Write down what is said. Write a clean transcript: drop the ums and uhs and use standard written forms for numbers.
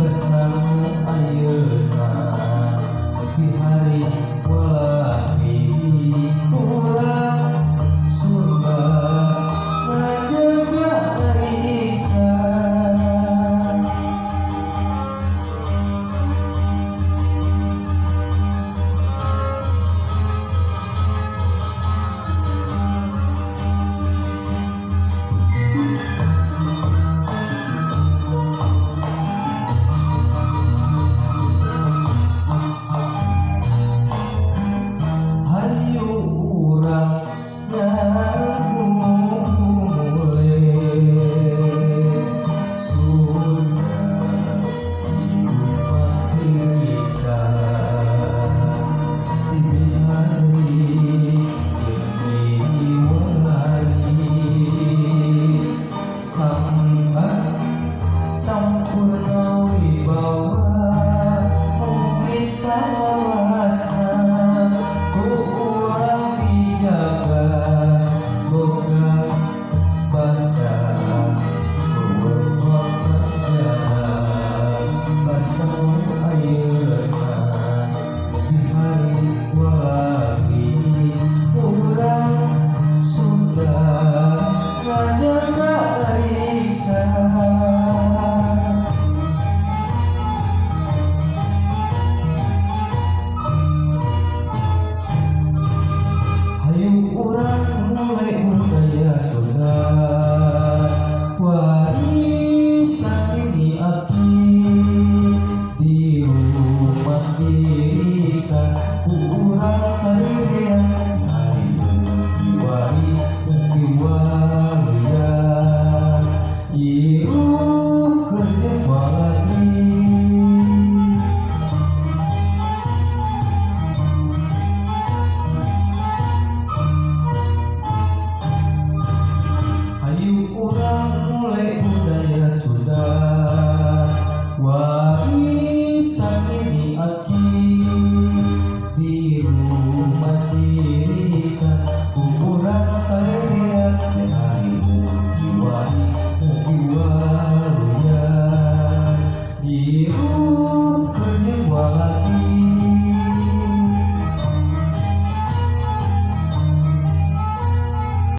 bersama ayeuna di hari walaki urang surga ngajaga arisan. Sampurna wibawa bisa wasa ku urang dijaga boga baca ku baca basau ayeuna di hari walaki urang sudah ngajaga arisan. Urang mulai budaya Sunda warisan ini aki di rumah dirisan urang sarerean hari diwari diwalian iruh kerja baladi. Urang mulai budaya Sunda warisan ini aki di rumah dirisan